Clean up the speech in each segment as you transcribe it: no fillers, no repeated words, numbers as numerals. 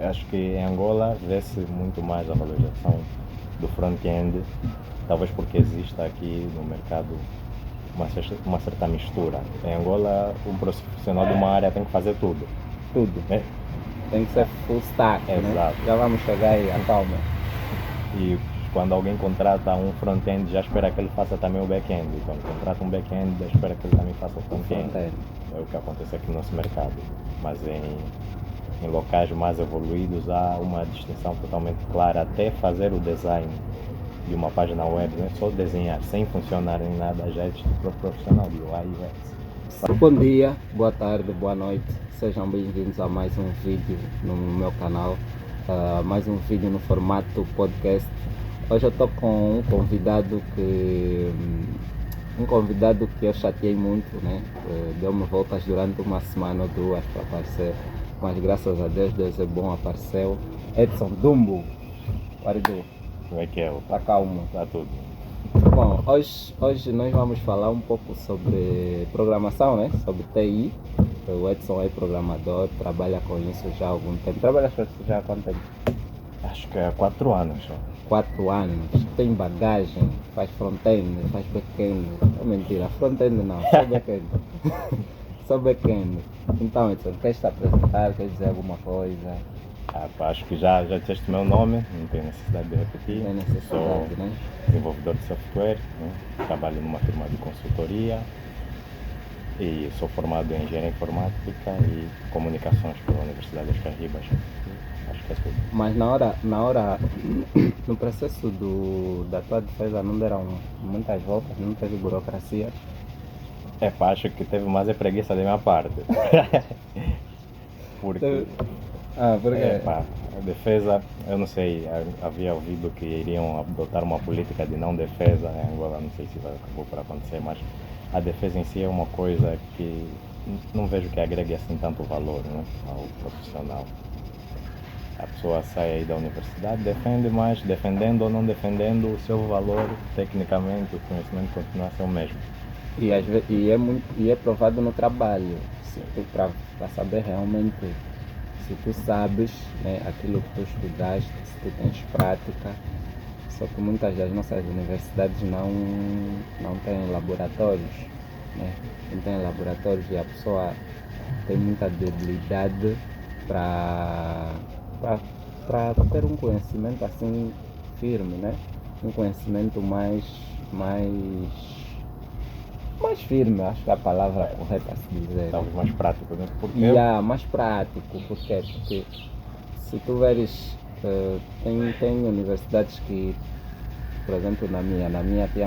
Acho que em Angola vê-se muito mais a valorização do front-end, talvez porque existe aqui no mercado uma certa mistura. Em Angola, um profissional de uma área tem que fazer tudo. Tudo. Né? Tem que ser full stack, Exato. Né? Já vamos chegar aí, calma. E quando alguém contrata um front-end, já espera que ele faça também o back-end. Quando contrata um back-end, já espera que ele também faça o front-end. É o que acontece aqui no nosso mercado. Mas em locais mais evoluídos há uma distinção totalmente clara. Até fazer o design de uma página web, não é só desenhar, sem funcionar em nada, já é tipo profissional de UI e UX. Bom dia, boa tarde, boa noite. Sejam bem-vindos a mais um vídeo no meu canal. Mais um vídeo no formato podcast. Hoje eu estou com um convidado que eu chateei muito, né? Deu-me voltas durante uma semana ou duas para aparecer, mas graças a Deus é bom, apareceu. Edson Dumbo, Guaridu. Como é que é? Tá calmo. Tá tudo. Bom, hoje nós vamos falar um pouco sobre programação, né? Sobre TI. O Edson é programador, trabalha com isso já há algum tempo. Trabalha com isso já há quanto tempo? Acho que há 4 anos só. 4 anos. Tem bagagem, faz front-end, faz back-end. É mentira, front-end não, só back-end. Só back-end. Então, Edson, queres te apresentar? Queres dizer alguma coisa? Acho que já disseste o meu nome, não tem necessidade de repetir. Tem necessidade, sou né? desenvolvedor de software, né? Trabalho numa firma de consultoria e sou formado em engenharia informática e comunicações pela Universidade das Carribas. Acho que é tudo. Mas na hora, no processo da tua defesa não deram muitas voltas, não teve burocracia? Acho que teve mais preguiça da minha parte. Porque por quê? a defesa, eu não sei, havia ouvido que iriam adotar uma política de não defesa em Angola, não sei se acabou por acontecer, mas a defesa em si é uma coisa que não vejo que agregue assim tanto valor, né, ao profissional. A pessoa sai aí da universidade, defende, mas defendendo ou não defendendo, o seu valor, tecnicamente, o conhecimento continua a ser o mesmo. E é provado no trabalho, para saber realmente se tu sabes, né, aquilo que tu estudaste, se tu tens prática. Só que muitas das nossas universidades não têm laboratórios, né? Não têm laboratórios e a pessoa tem muita debilidade para ter um conhecimento assim firme, né? Um conhecimento mais firme, acho que é a palavra correta a se dizer. Talvez mais prático, né? Mais prático, porque se tu veres, tem universidades que, por exemplo, na minha tem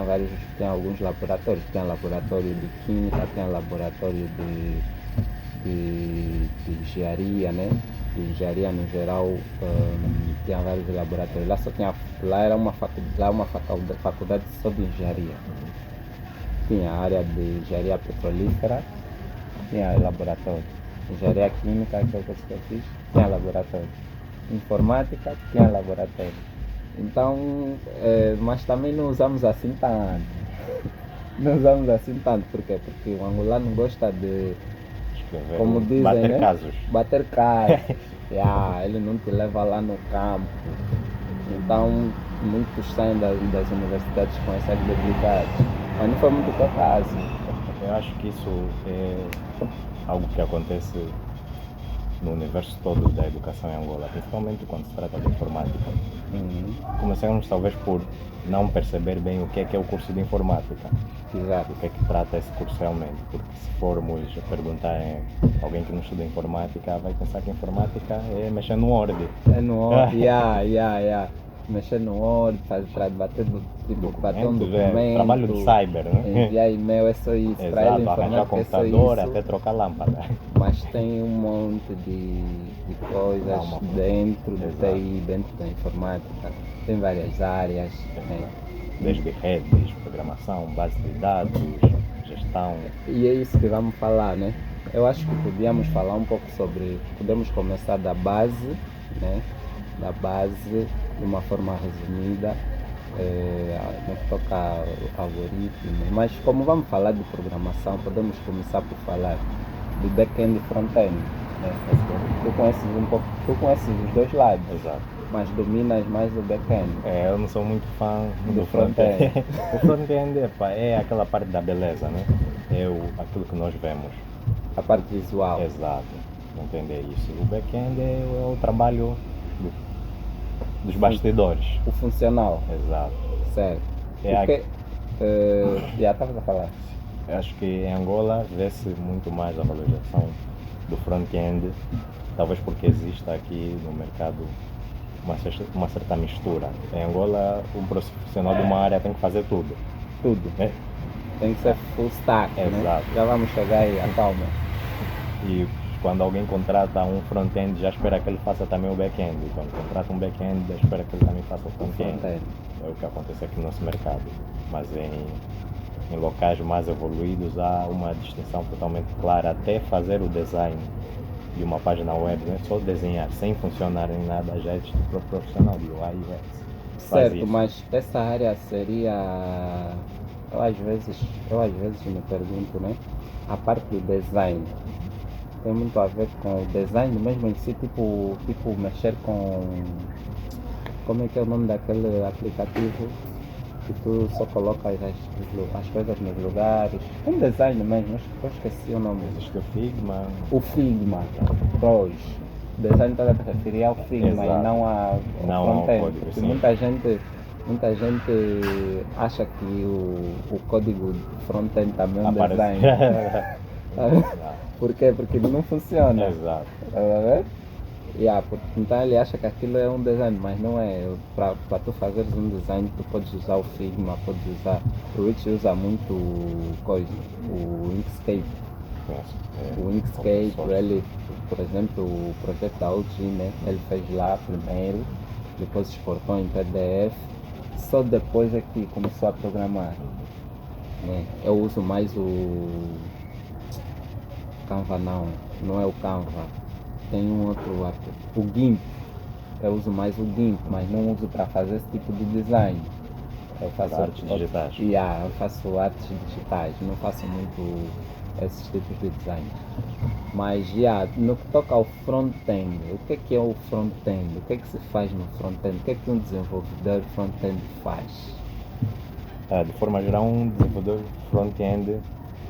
alguns laboratórios, tem laboratório de química, tem laboratório de engenharia, né? De engenharia no geral, tinha vários laboratórios. Lá era uma faculdade só de engenharia. Tinha a área de engenharia petrolífera, tinha laboratório. Engenharia química, que é o que eu fiz, tinha laboratório. Informática, tinha laboratório. Então, mas também não usamos assim tanto. Não usamos assim tanto, por quê? Porque o angolano gosta de, como dizem, bater né? casos. Bater casos. Ele não te leva lá no campo. Então, muitos saem das universidades com essas debilidades. Mas não foi muito teu caso. Eu acho que isso é algo que acontece no universo todo da educação em Angola, principalmente quando se trata de informática. Começamos talvez por não perceber bem o que é o curso de informática. Exato. O que é que trata esse curso realmente, porque se formos perguntar a alguém que não estuda informática, vai pensar que informática é mexer no Word. É no Word, mexer no Word, bater um documento, trabalho de cyber, né? Enviar e-mail, é só isso. Para ele arranjar computador, até trocar lâmpada. Mas tem um monte de coisas dentro do TI, dentro da informática. Tem várias áreas, né? Desde redes, programação, base de dados, gestão. E é isso que vamos falar, né? Eu acho que podemos começar da base, né? Da base, de uma forma resumida, no que toca ao algoritmo. Mas como vamos falar de programação, podemos começar por falar de back-end e front-end. né? Tu conheces um pouco, tu conheces os dois lados, Exato. mas dominas mais o back-end. Eu não sou muito fã Do do front-end. front-end. O front-end é aquela parte da beleza, né? Aquilo que nós vemos. A parte visual. Exato. Entender isso. O back-end é o trabalho dos bastidores. O funcional. Exato. Certo. É Porque, já estavas a falar. Acho que em Angola vê-se muito mais a valorização do front-end, talvez porque exista aqui no mercado uma certa mistura. Em Angola, um profissional de uma área tem que fazer tudo. Tudo. Né? Tem que ser full stack, Exato. Né? Já vamos chegar aí, calma. E quando alguém contrata um front-end, já espera que ele faça também o back-end. Quando contrata um back-end, já espera que ele também faça o front-end. É o que acontece aqui no nosso mercado. Mas em locais mais evoluídos há uma distinção totalmente clara. Até fazer o design de uma página web, não é só desenhar sem funcionar em nada, já existe o próprio profissional de UI e UX. Certo, mas essa área seria... Eu às vezes me pergunto, né? A parte do design tem muito a ver com o design mesmo em si, tipo mexer com... Como é que é o nome daquele aplicativo que tu só colocas as coisas nos lugares? Um design mesmo, eu esqueci o nome. Existe o Figma. O Figma, pois. O design está a se referir ao Figma. Exato. E não ao front-end. Porque muita gente acha que o código front-end também é um design. Por quê? Porque ele não funciona. Exato. Tá vendo? Então ele acha que aquilo é um design, mas não é. Para tu fazeres um design, tu podes usar o Figma, podes usar. O Rich usa muito o Inkscape. O Inkscape, ele, por exemplo, o projeto da OG, né? Ele fez lá primeiro, depois exportou em PDF, só depois é que começou a programar. Né? Eu uso mais o Canva, não é o Canva. Tem um outro, o GIMP. Eu uso mais o GIMP, mas não uso para fazer esse tipo de design. Eu faço artes digitais. Eu faço artes digitais, não faço muito esses tipos de design. Mas no que toca ao front-end, o que é o front-end? O que é que se faz no front-end? O que é que um desenvolvedor front-end faz? De forma geral, um desenvolvedor front-end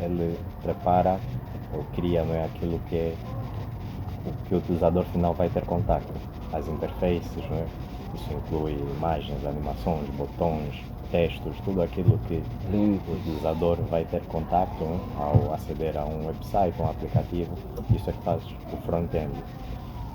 ele prepara ou cria, não é, aquilo que o utilizador final vai ter contato. As interfaces, não é? Isso inclui imagens, animações, botões, textos, tudo aquilo que o utilizador vai ter contato, né, ao aceder a um website, um aplicativo. Isso é que faz o front-end.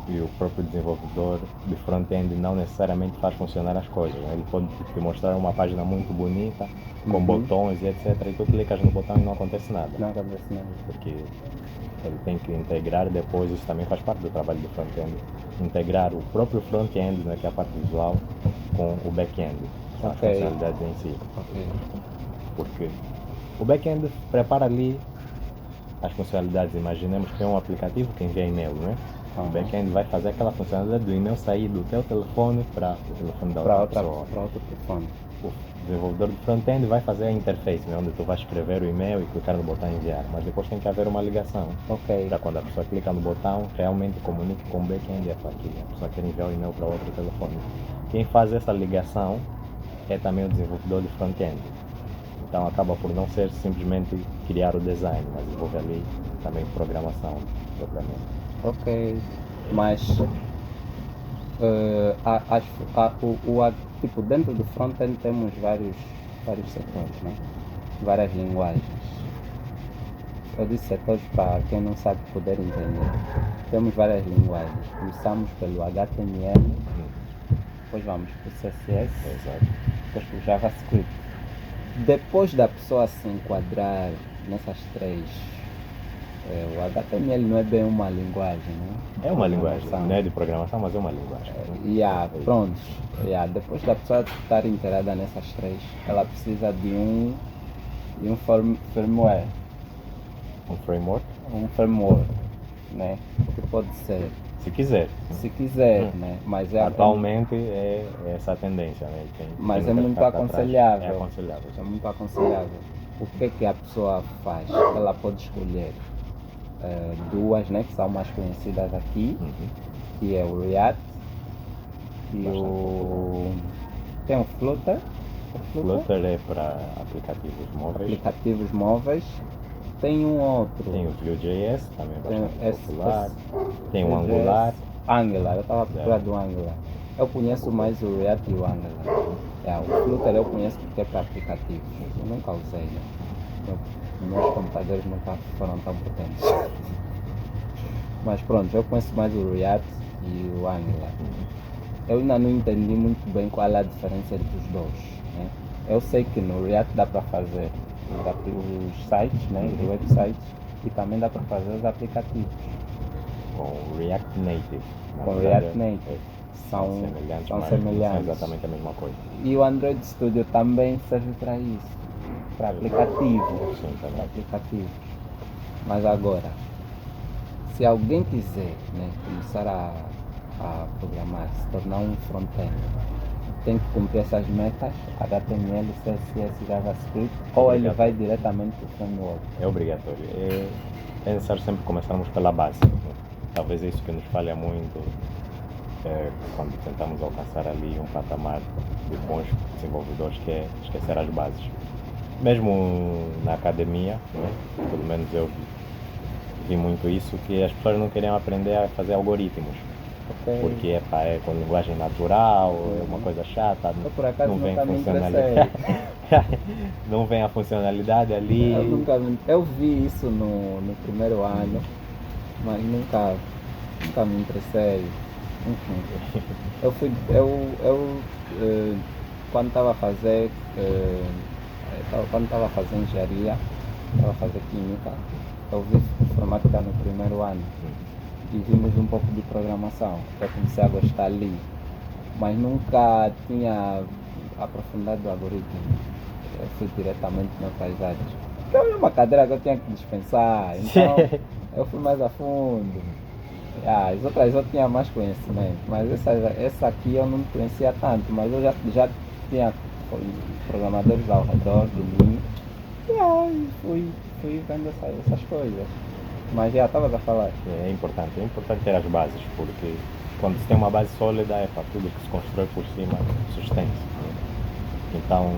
E o próprio desenvolvedor de front-end não necessariamente faz funcionar as coisas, né? Ele pode te mostrar uma página muito bonita, com botões e etc. E tu clicas no botão e não acontece nada. Não acontece nada. Porque ele tem que integrar depois, isso também faz parte do trabalho do front-end, integrar o próprio front-end, né, que é a parte visual, com o back-end, as funcionalidades em si. Porque o back-end prepara ali as funcionalidades. Imaginemos que é um aplicativo que envia e-mail, não é? O back-end vai fazer aquela funcionalidade do e-mail sair do teu telefone para o telefone da outra pessoa. Para outro telefone. O desenvolvedor do front-end vai fazer a interface, né, onde tu vais escrever o e-mail e clicar no botão enviar, mas depois tem que haver uma ligação. Para quando a pessoa clica no botão, realmente comunique com o back-end e a pessoa quer enviar o e-mail para outro telefone. Quem faz essa ligação é também o desenvolvedor do front-end. Então acaba por não ser simplesmente criar o design, mas envolve ali também programação propriamente. Ok, mas tipo, dentro do front-end temos vários setores, né? Várias linguagens. Eu disse setores para quem não sabe poder entender. Temos várias linguagens. Começamos pelo HTML, depois vamos para o CSS, depois para o JavaScript. Depois da pessoa se enquadrar nessas três, o HTML não é bem uma linguagem, né? É uma linguagem, não é de programação, mas é uma linguagem. Pronto. Depois da pessoa estar inteirada nessas três, ela precisa de um firmware. Um framework? Um framework, né? Que pode ser. Se quiser. Né? Mas atualmente é essa a tendência, né? Mas é muito aconselhável. É aconselhável. É muito aconselhável. O que é que a pessoa faz? Ela pode escolher duas, né, que são mais conhecidas aqui, que é o React e tem o Flutter. Flutter é para aplicativos móveis. Tem um outro. Tem o Vue.js, também bastante popular. Tem o Vue.js, Angular. Eu estava procurando do Angular. Eu conheço mais o React e o Angular. O Flutter eu conheço porque é para aplicativos. Eu nunca usei, né? Meus computadores nunca foram tão potentes. Mas pronto, eu conheço mais o React e o Angular. Eu ainda não entendi muito bem qual é a diferença entre os dois, né? Eu sei que no React dá para fazer os sites, né? Os websites, e também dá para fazer os aplicativos. Com o React Native. Com o React Native. São semelhantes. São exatamente a mesma coisa. E o Android Studio também serve para isso, para aplicativos. Sim, para aplicativos. Mas agora, se alguém quiser, né, começar a programar, se tornar um front-end, tem que cumprir essas metas, HTML, CSS, JavaScript, ou ele vai diretamente para o framework? É obrigatório. É necessário sempre começarmos pela base. Talvez é isso que nos falha muito quando tentamos alcançar ali um patamar de bons desenvolvedores, que é esquecer as bases. Mesmo na academia, né, pelo menos eu vi muito isso, que as pessoas não queriam aprender a fazer algoritmos. Porque é com linguagem natural, é uma coisa chata, não vem funcionalidade. Não vem a funcionalidade ali. Eu vi isso no primeiro ano, mas nunca me interessei. Quando estava a fazer engenharia, estava a fazer química, eu vi informática no primeiro ano. E vimos um pouco de programação, eu comecei a gostar ali, mas nunca tinha aprofundado o algoritmo. Eu fui diretamente noutras áreas, porque era uma cadeira que eu tinha que dispensar, então eu fui mais a fundo. As outras eu tinha mais conhecimento, mas essa aqui eu não conhecia tanto, mas eu já tinha programadores ao redor de mim, e aí fui vendo essas coisas. Mas já estavas a falar. É importante ter as bases, porque quando se tem uma base sólida, tudo que se constrói por cima sustenta-se. Então,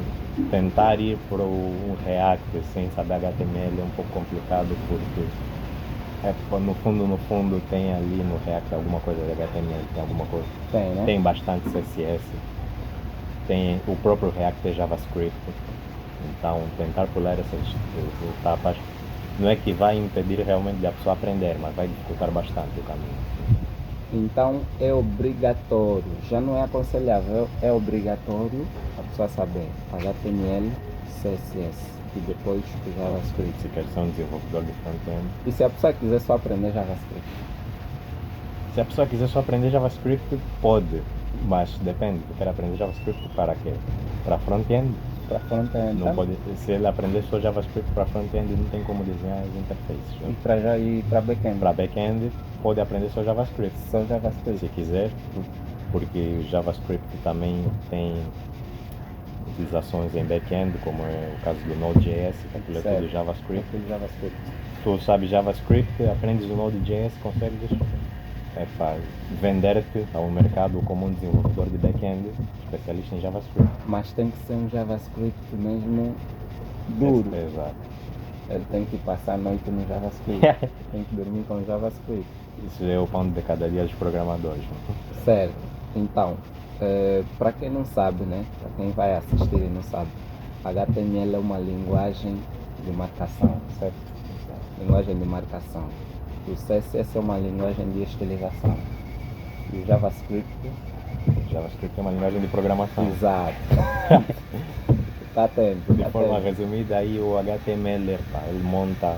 tentar ir para um React sem saber HTML é um pouco complicado, porque no fundo tem ali no React alguma coisa de HTML, tem alguma coisa. Tem, né? Tem bastante CSS, tem o próprio React é JavaScript. Então, tentar pular essas etapas não é que vai impedir realmente de a pessoa aprender, mas vai dificultar bastante o caminho. Então é obrigatório, já não é aconselhável, é obrigatório a pessoa saber HTML, CSS e depois o JavaScript. Se quer ser um desenvolvedor de front-end. E se a pessoa quiser só aprender JavaScript? Se a pessoa quiser só aprender JavaScript, pode, mas depende. Quer aprender JavaScript para quê? Para front-end? Para front-end. Não pode, se ele aprender só JavaScript para front-end, não tem como desenhar as interfaces. E para back-end? Para back-end, pode aprender só JavaScript. Só JavaScript. Se quiser, porque o JavaScript também tem utilizações em back-end, como é o caso do Node.js, que aquilo é tudo JavaScript. Tu sabes JavaScript, aprendes o Node.js, consegues vender-te ao mercado como um desenvolvedor de back-end especialista em JavaScript. Mas tem que ser um JavaScript mesmo duro. Exato. Ele tem que passar a noite no JavaScript. Tem que dormir com o JavaScript. Isso é o pão de cada dia dos programadores. Certo. Então, para quem não sabe, né? Para quem vai assistir e não sabe, HTML é uma linguagem de marcação, certo? Linguagem de marcação. O CSS é uma linguagem de estilização. E o JavaScript é uma linguagem de programação. Exato. Tá atento. De forma resumida, aí o HTML ele monta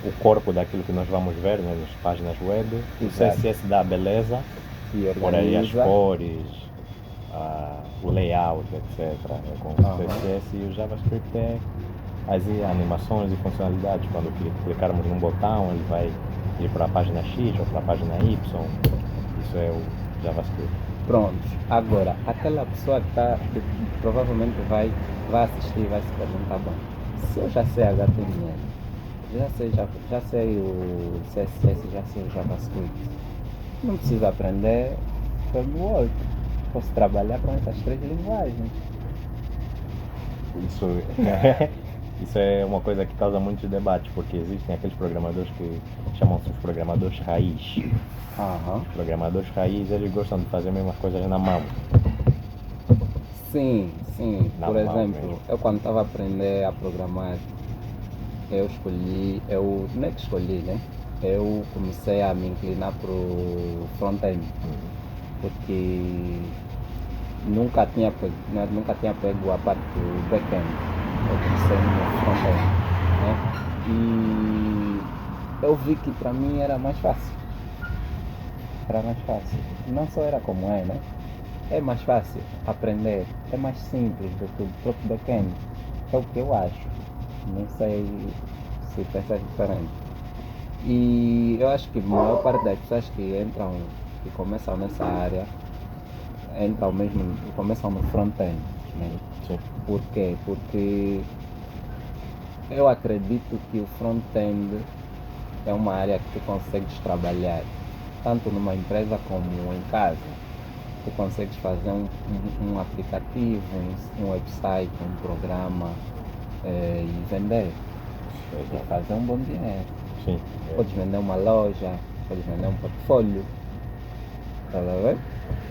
o corpo daquilo que nós vamos ver, né, nas páginas web. Exato. O CSS dá a beleza, por aí as cores, o layout, etc. Com o CSS, e o JavaScript é as animações e funcionalidades. Quando clicarmos num botão, ele vai ir para a página X ou para a página Y. Isso é o JavaScript. Pronto. Agora, aquela pessoa que provavelmente vai assistir e vai se perguntar, bom, se eu já sei HTML, já sei o CSS, já sei o JavaScript. Não preciso aprender framework. Posso trabalhar com essas 3 linguagens. Isso é uma coisa que causa muitos debates, porque existem aqueles programadores que chamam-se os programadores raiz. Os programadores raiz, eles gostam de fazer as mesmas coisas na mão. Sim. Por exemplo, mesmo. eu quando estava a aprender a programar, eu não é que escolhi, né? Eu comecei a me inclinar para o front-end, porque nunca tinha pego a parte do back-end. Eu comecei no front-end, né? E eu vi que para mim era mais fácil. Não só era como é, né? É mais fácil aprender, é mais simples do que o próprio back-end. É o que eu acho. Não sei se pensas diferente. E eu acho que a maior parte das pessoas que começam nessa área, começam no front-end. Né? Sim. Por quê? Porque eu acredito que o front-end é uma área que tu consegues trabalhar tanto numa empresa como em casa. Tu consegues fazer um aplicativo, um website, um programa e vender. E fazer um bom dinheiro. Sim. Podes vender uma loja, podes vender um portfólio. Tá a ver?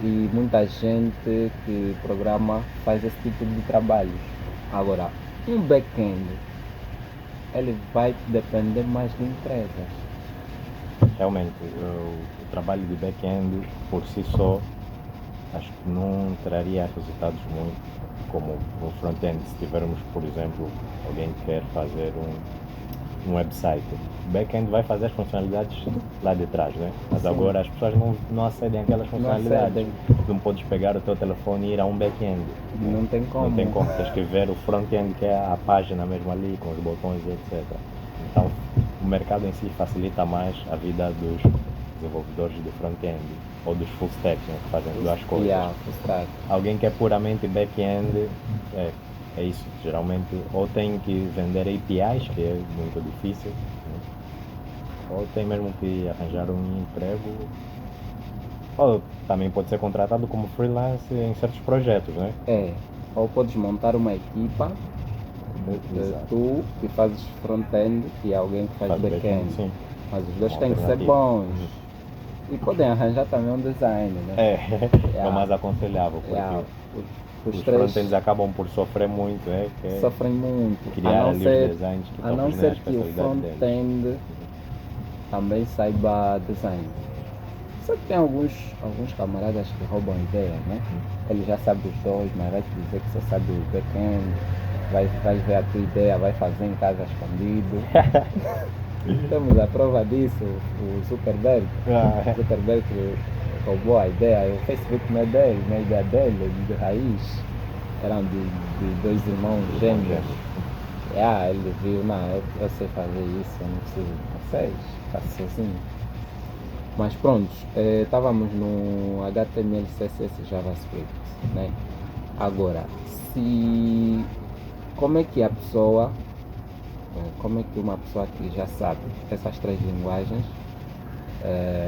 E muita gente que programa faz esse tipo de trabalho. Agora, um back-end, ele vai depender mais de empresas. Realmente, o trabalho de back-end por si só, acho que não traria resultados muito como o front-end. Se tivermos, por exemplo, alguém que quer fazer um website, o back-end vai fazer as funcionalidades lá de trás, né? Mas Sim. agora as pessoas não acedem àquelas funcionalidades. Tu não podes pegar o teu telefone e ir a um back-end. Não tem como. Tens que ver o front-end, que é a página mesmo ali, com os botões e etc. Então, o mercado em si facilita mais a vida dos desenvolvedores do front-end ou dos full stack, né, que fazem duas coisas. Full stack. Alguém que é puramente back-end, é isso. Geralmente, ou tem que vender APIs, que é muito difícil, né? Ou tem mesmo que arranjar um emprego, ou também pode ser contratado como freelance em certos projetos, né? Ou podes montar uma equipa, tu que fazes front-end e alguém que faz back-end. Sim. Mas os dois têm que ser bons. E podem arranjar também um design, né? É o mais aconselhável, porque os front-ends acabam por sofrer muito, Sofrem muito. Criar ali os designs que a não ser que o front-end também saiba design. Só que tem alguns camaradas que roubam ideias, né? Ele já sabe os dois, mas vai te dizer que só sabe o back-end. Vai ver a tua ideia, vai fazer em casa escondido. Temos a prova disso, o Zuckerberg. Zuckerberg roubou a ideia, o Facebook não é dele, não é ideia dele, de raiz. Eram de 2 irmãos gêmeos. Ele viu, eu sei fazer isso, eu não preciso de vocês, faço sozinho. Mas pronto, estávamos no HTML, CSS e JavaScript, né? Agora, como é que uma pessoa que já sabe essas 3 linguagens,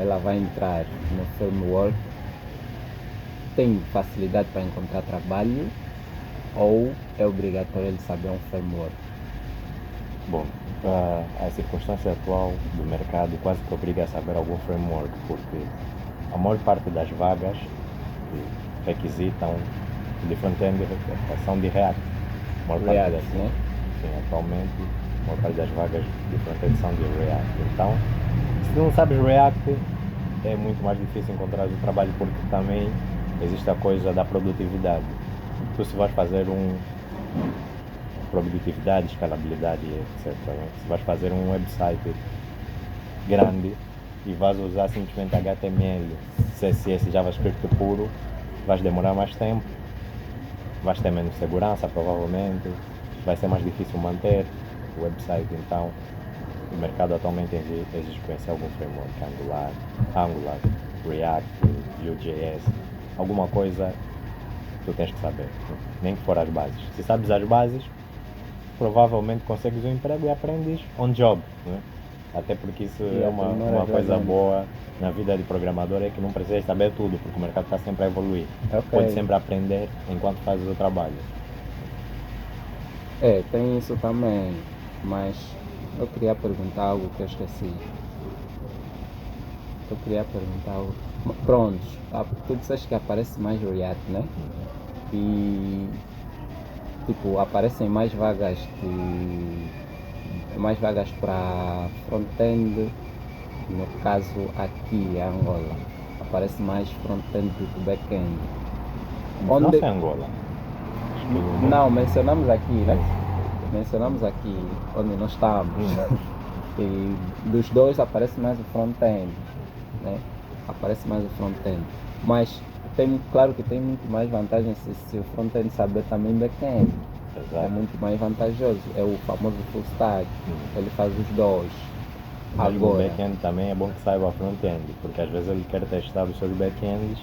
ela vai entrar no framework, tem facilidade para encontrar trabalho ou é obrigatório ele saber um framework? Bom, a circunstância atual do mercado quase que obriga a saber algum framework, porque a maior parte das vagas que requisitam de front-end são de React. Né? Sim, atualmente a maior parte das vagas de front-end são de React. Então, se tu não sabes React, é muito mais difícil encontrar o trabalho, porque também existe a coisa da produtividade. Tu, se vais fazer produtividade, escalabilidade, etc. Se vais fazer um website grande e vais usar simplesmente HTML, CSS, JavaScript puro, vais demorar mais tempo, vais ter menos segurança provavelmente, vai ser mais difícil manter o website. Então o mercado atualmente exige conhecer algum framework, Angular, React, Vue.js, alguma coisa tu tens que saber, nem que for as bases. Se sabes as bases, provavelmente consegues um emprego e aprendes on job, né? Até porque isso é uma coisa boa na vida de programador, é que não precisas saber tudo, porque o mercado está sempre a evoluir. Pode sempre aprender enquanto fazes o trabalho. Tem isso também, mas eu queria perguntar algo que eu esqueci. Pronto, tu disseste que aparece mais o React, né? E tipo, aparecem mais vagas para front-end, no caso aqui em Angola. Aparece mais front-end do que back-end. Não é Angola. Não, mencionamos aqui, né? Mencionamos aqui onde nós estamos. E dos dois aparece mais o front-end, né? Aparece mais o front-end. Mas claro que tem muito mais vantagem se o front-end saber também back-end. É muito mais vantajoso. É o famoso full stack. Ele faz os dois. Mas o back-end também é bom que saiba front-end, porque às vezes ele quer testar os seus back-ends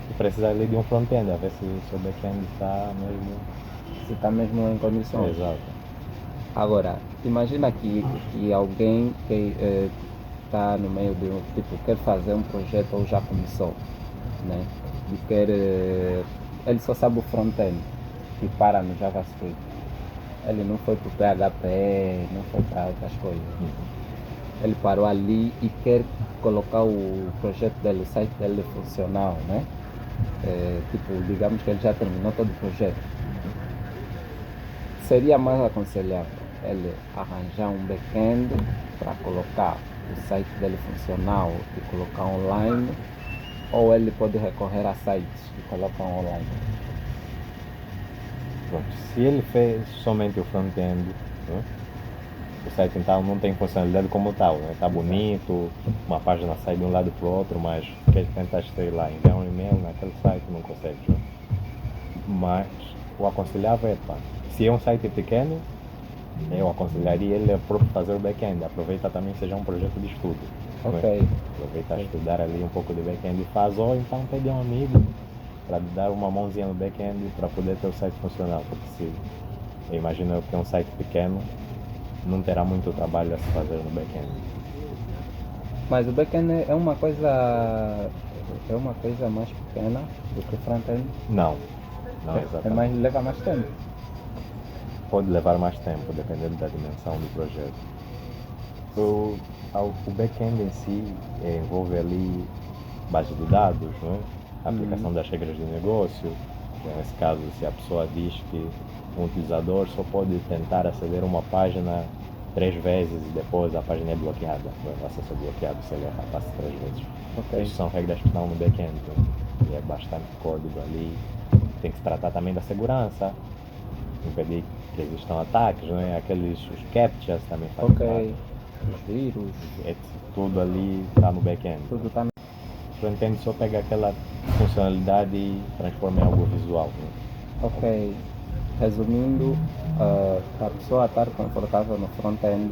e precisa ali de um front-end, a ver se o seu back-end está mesmo em condições. Exato. Agora, imagina que alguém que está no meio de um tipo, quer fazer um projeto ou já começou, né? E quer ele só sabe o front-end e para no JavaScript. Ele não foi para o PHP, não foi para outras coisas. Ele parou ali e quer colocar o projeto dele, o site dele funcional, né? Tipo, digamos que ele já terminou todo o projeto. Seria mais aconselhável ele arranjar um back-end para colocar o site dele funcional e colocar online, ou ele pode recorrer a sites que colocam online? Pronto, se ele fez somente o front-end, né? O site então não tem funcionalidade como tal, né? Está bonito, uma página sai de um lado para o outro, mas tentaste, sei lá, enviar um e-mail naquele site, não consegues, né? Mas o aconselhável é, se é um site pequeno, eu aconselharia ele a próprio fazer o back-end. Aproveita também que seja um projeto de estudo. Ok. Né? Aproveita a estudar ali um pouco de back-end e faz, ou então pede um amigo para dar uma mãozinha no back-end para poder ter o site funcional. Porque se eu imagino que é um site pequeno, não terá muito trabalho a se fazer no back-end. Mas o back-end é uma coisa mais pequena do que o front-end? Não, exatamente. Leva mais tempo. Pode levar mais tempo, dependendo da dimensão do projeto. O back-end em si envolve ali base de dados, não é? A aplicação das regras de negócio. Nesse caso, se a pessoa diz que um utilizador só pode tentar aceder a uma página 3 vezes e depois a página é bloqueada, o acesso é bloqueado se ele passa 3 vezes. Okay. Essas são regras que estão no back-end, e é bastante código ali. Tem que se tratar também da segurança, impedir que existam ataques, não é? Os captchas também fazem parte. Os vírus. Tudo ali está no back-end. Tudo está no... O front-end só pega aquela funcionalidade e transforma em algo visual. Né? Ok. Resumindo, para a pessoa estar confortável no front-end,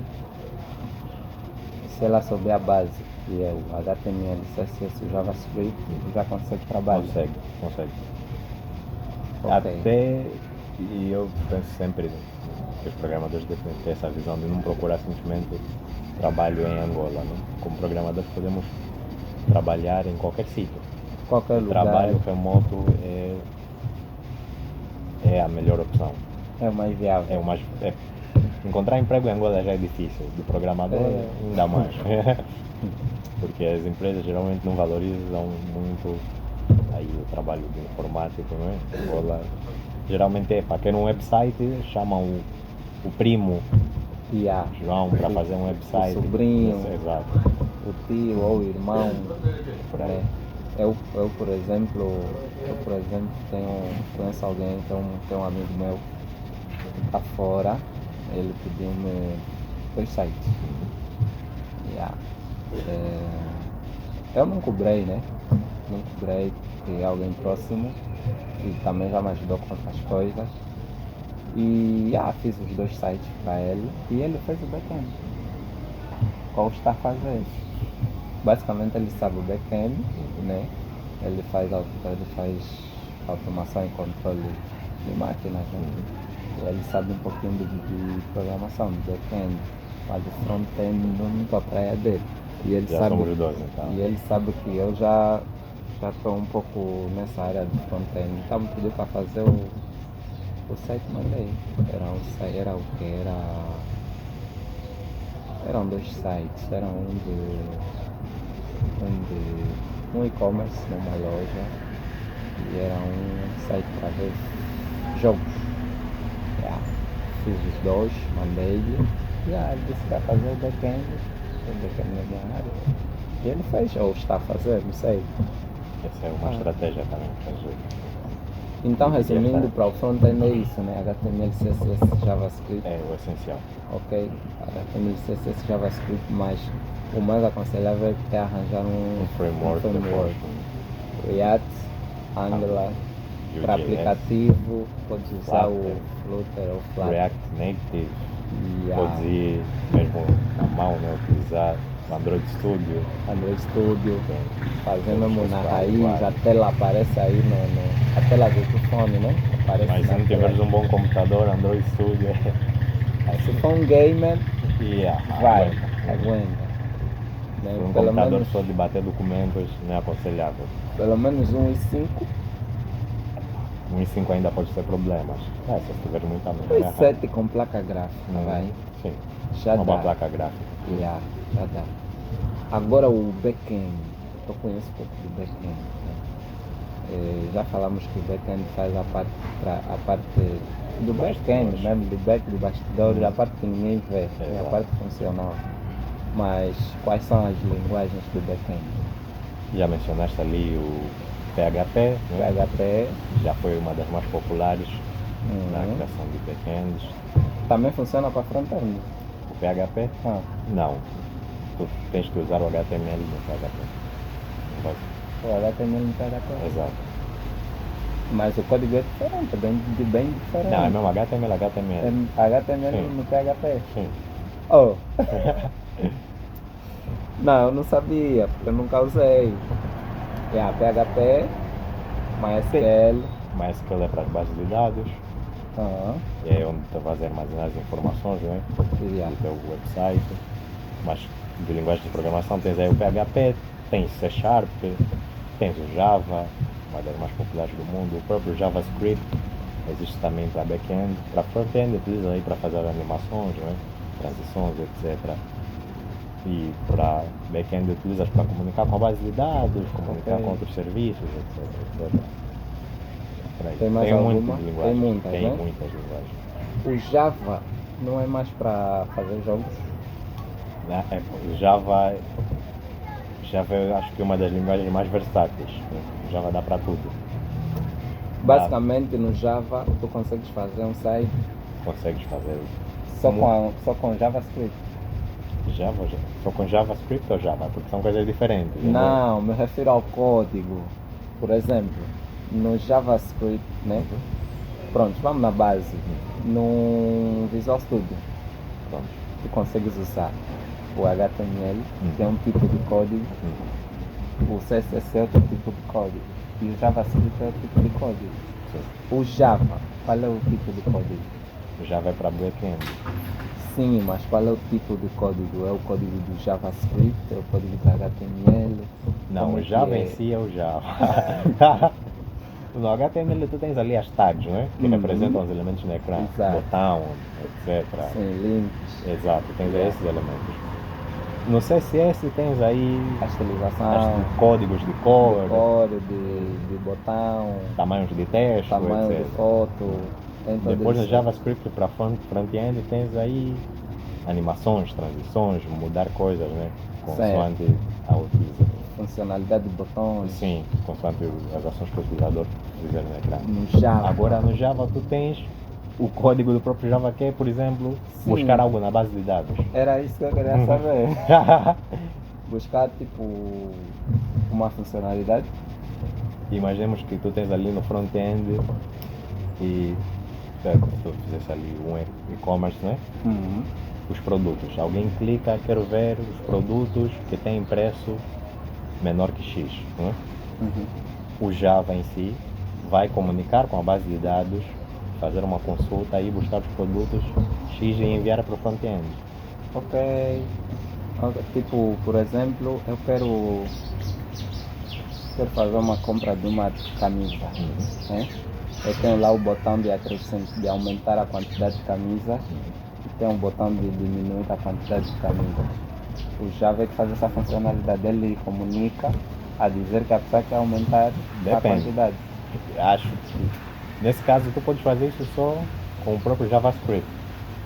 se ela souber a base, que é o HTML, CSS, o JavaScript, já consegue trabalhar. Consegue. Okay. Até, e eu penso sempre que os programadores devem ter essa visão de não procurar simplesmente trabalho em Angola. Né? Como programadores podemos trabalhar em qualquer sítio. Qualquer lugar. Trabalho remoto é a melhor opção. É o mais viável. Encontrar emprego em Angola já é difícil, de programador ainda mais. Porque as empresas geralmente não valorizam muito aí o trabalho de informático, não é? Angola geralmente para quem um website chamam o primo João para fazer um website. O sobrinho, exato. o tio ou o irmão. Eu por exemplo, conheço alguém, tem um amigo meu que está fora, ele pediu-me 2 sites. Eu não cobrei, né? Não cobrei, porque é alguém próximo e também já me ajudou com outras coisas. E fiz os 2 sites para ele e ele fez o back-end. Qual está fazendo? Basicamente ele sabe o back-end, né? Ele faz automação e controle de máquinas, né? ele sabe um pouquinho de programação, de back-end, mas o front-end não está a praia dele. E ele Já sabe, somos dois, então. e ele sabe que eu já estou um pouco nessa área de front-end. Então me pediu para fazer o site, mandei. Era o que? Eram dois sites, era um e-commerce numa loja e era um site para ver jogos. Yeah. Fiz os dois, mandei-lhe e ele disse que ia fazer o back-end na minha área. E ele fez, ou está a fazer, não sei. Essa é uma estratégia também para fazer. Então, resumindo, para o front-end é isso, né? HTML, CSS, JavaScript. É o essencial. Ok, HTML, CSS, JavaScript, mas o mais aconselhável é arranjar um framework. React, Angular, para aplicativo, podes usar o Flutter ou Flutter. React Native, podes ir mesmo à mão, né? Utilizar Android Studio, fazer mesmo na raiz, a tela aparece aí a tela do telefone, né? Aparece. Mas se não tiveres um bom computador, Android Studio se for um gamer, vai, aguenta. Né? Um computador menos, só de bater documentos não é aconselhável. Pelo menos 1.5. 1.5 ainda pode ser problemas. Se tiver muita memória. 7 com placa gráfica, vai. Sim. Já uma dá. Placa gráfica. Já dá. Agora o back-end. Eu conheço pouco do back-end. Né? Já falamos que o back-end faz a parte do back-end mesmo, do bastidor, a parte que ninguém vê, é a parte funcional. Mas quais são as linguagens do back-end? Já mencionaste ali o PHP, né? PHP já foi uma das mais populares na criação de back-ends. Também funciona para front-end? O PHP? Não. Tu tens que usar o HTML no PHP. O HTML no PHP? Exato. Mas o código é diferente, bem diferente. Não, é mesmo HTML. HTML Sim. no PHP? Sim. Oh! Não, eu não sabia, porque eu nunca usei. PHP, MySQL. MySQL é para as bases de dados. É onde tu vais armazenar as informações, né? Do teu website. Mas de linguagem de programação tens aí o PHP, tens C#, tens o Java, uma das mais populares do mundo, o próprio JavaScript existe também para back-end, para front-end utiliza aí para fazer animações, né? Transições, etc. E para back-end utilizas para comunicar com a base de dados, comunicar com outros serviços, etc. Tem mais alguma? Tem muitas né? linguagens. O Java não é mais para fazer jogos? O Java eu acho que é uma das linguagens mais versáteis. O Java dá para tudo. Basicamente no Java tu consegues fazer um site? Consegues fazer. Só com JavaScript? Só com JavaScript ou Java? Porque são coisas diferentes. Não, me refiro ao código. Por exemplo, no JavaScript, né? Pronto, vamos na base. No Visual Studio, pronto, tu consegues usar o HTML, que é um tipo de código, o CSS é outro tipo de código, e o JavaScript é outro tipo de código. Sim. O Java, qual é o tipo de código? O Java é para back-end. Sim, mas qual é o tipo de código? É o código do JavaScript? É o código do HTML? Não, o Java em si é o Java. No HTML tu tens ali as tags, né? Que representam os elementos no ecrã. Exato. Botão, etc. Sim, links. Exato, tens esses elementos. No CSS tens aí a estilização, códigos de cor, de botão, tamanhos de texto, tamanho etc. de foto. Depois no JavaScript para front-end tens aí animações, transições, mudar coisas, né? Consoante a utilização. Funcionalidade de botões. Sim, consoante as ações que o utilizador fizer no ecrã. No Java. Agora no Java tu tens o código do próprio Java que é, por exemplo, buscar algo na base de dados. Era isso que eu queria saber. Buscar tipo uma funcionalidade. Imaginemos que tu tens ali no front-end e tu fizesse ali um e-commerce, né? Os produtos. Alguém clica, quero ver os produtos que têm preço menor que X. Né? O Java em si vai comunicar com a base de dados fazer uma consulta e buscar os produtos X e enviar para o front-end. Ok. Tipo, por exemplo, eu quero fazer uma compra de uma camisa. Né? Eu tenho lá o botão de aumentar a quantidade de camisa e tem um botão de diminuir a quantidade de camisa. O Java é que faz essa funcionalidade, ele comunica a dizer que a pessoa quer aumentar a quantidade. Acho que nesse caso tu podes fazer isso só com o próprio JavaScript.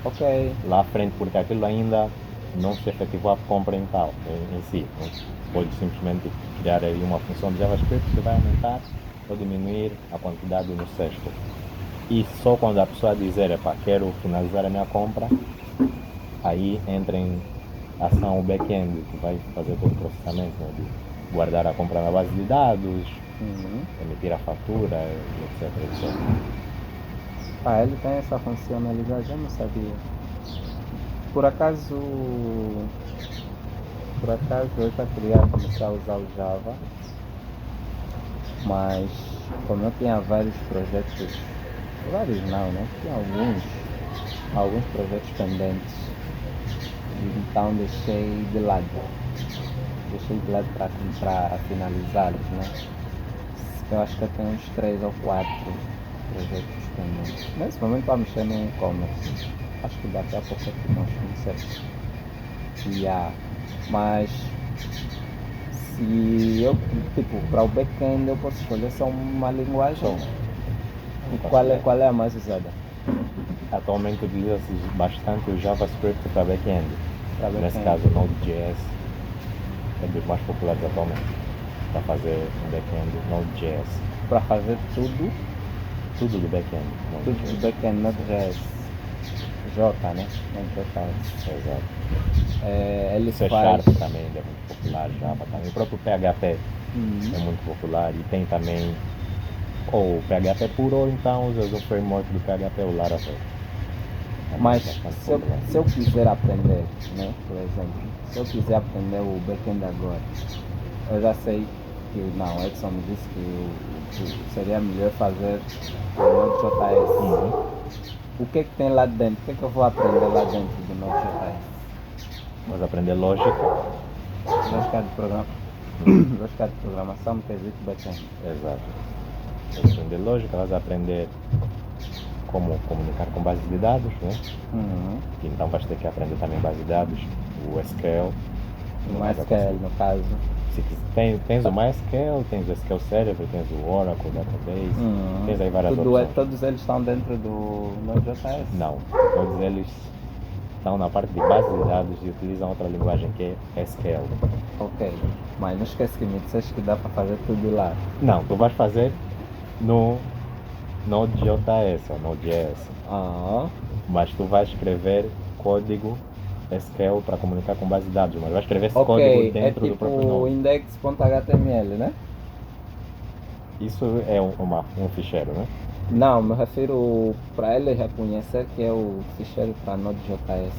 Ok. Lá à frente, porque aquilo ainda não se efetivou a compra em si. Né? Podes simplesmente criar aí uma função de JavaScript que vai aumentar ou diminuir a quantidade no cesto. E só quando a pessoa dizer, quero finalizar a minha compra, aí entra em ação o back-end, que vai fazer todo o processamento, né, de guardar a compra na base de dados, emitir a fatura, etc, etc. Ele tem essa funcionalidade, eu não sabia. Por acaso eu já queria começar a usar o Java, mas como eu tinha vários projetos, vários não, né? Tinha alguns projetos pendentes, então deixei de lado para finalizá-los, né? Eu acho que eu tenho uns 3 ou 4 projetos pendentes. Nesse momento estou a mexer no e-commerce. Acho que daqui a pouco aqui nós começamos. Mas se eu, tipo, para o back-end eu posso escolher só uma linguagem. E qual é a mais usada? Atualmente utiliza-se bastante o JavaScript para back-end. Nesse caso o Node.js é dos mais populares atualmente. Para fazer um back-end Node.js. Para fazer tudo? Tudo do back-end. Tudo do back-end Node.js. J, né? Node.js. Exato. Ele C# faz... também é muito popular, Java também. O próprio PHP é muito popular e tem também ou o PHP puro ou então usas um framework do PHP, o Laravel. Mas se eu quiser aprender, né, por exemplo, se eu quiser aprender o back-end agora, eu já sei que não, Edson me disse que seria melhor fazer o Node.js. O que tem lá dentro? O que eu vou aprender lá dentro do Node.js? Vamos aprender lógica. Lógica de programação no quesito back-end. Exato. Vais aprender lógica, vais aprender como comunicar com bases de dados, né? Então vais ter que aprender também base de dados, o SQL. O MySQL, no caso. Se tens o MySQL, tens o SQL Server, tens o Oracle Database, tens aí várias opções. Todos eles estão dentro do Node.js? Não, todos eles estão na parte de base de dados e utilizam outra linguagem que é SQL. Ok, mas não esquece que me disseste que dá para fazer tudo lá. Não, tu vais fazer no Node.js ou Node.js. Mas tu vais escrever código SQL para comunicar com base de dados, mas vai escrever esse código dentro do próprio Node. O index.html, né? Isso é um ficheiro, né? Não, me refiro para ele reconhecer que é o ficheiro para Node.js.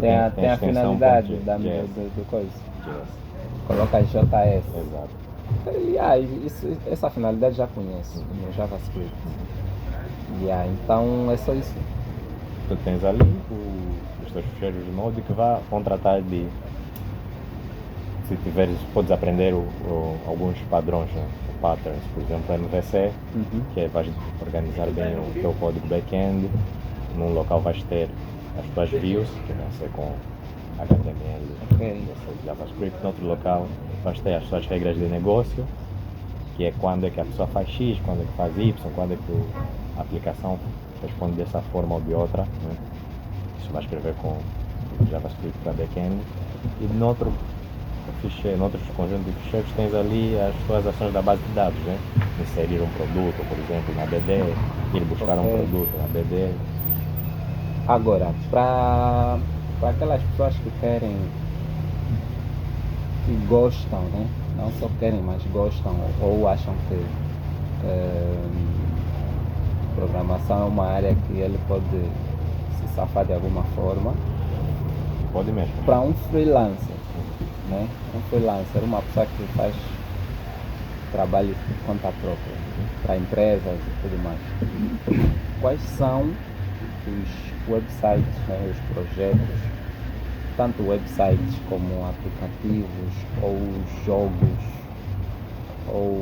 Tem a finalidade do coisa. Coloca JS. Exato. Essa finalidade já conheço no JavaScript. Então é só isso. Tu tens ali os teus ficheiros de Node que vão tratar de, se tiveres, podes aprender alguns padrões, né? Patterns, por exemplo, MVC, que vais organizar bem o teu código back-end. Num local vais ter as tuas views, que vão ser com HTML, JavaScript. No outro local vais ter as tuas regras de negócio, que é quando é que a pessoa faz X, quando é que faz Y, quando é que a aplicação responde dessa forma ou de outra, né? Isso vai escrever com JavaScript para back-end. E noutros conjuntos de ficheiros tens ali as tuas ações da base de dados, né? Inserir um produto, por exemplo, na BD, ir buscar um produto na BD. Agora, para aquelas pessoas que gostam, né? Não só querem, mas gostam ou acham que programação é uma área que ele pode se safar de alguma forma. Pode mesmo. Para um freelancer, né? Um freelancer, uma pessoa que faz trabalho por conta própria. para empresas e tudo mais. Quais são os websites, né, os projetos, tanto websites como aplicativos ou jogos ou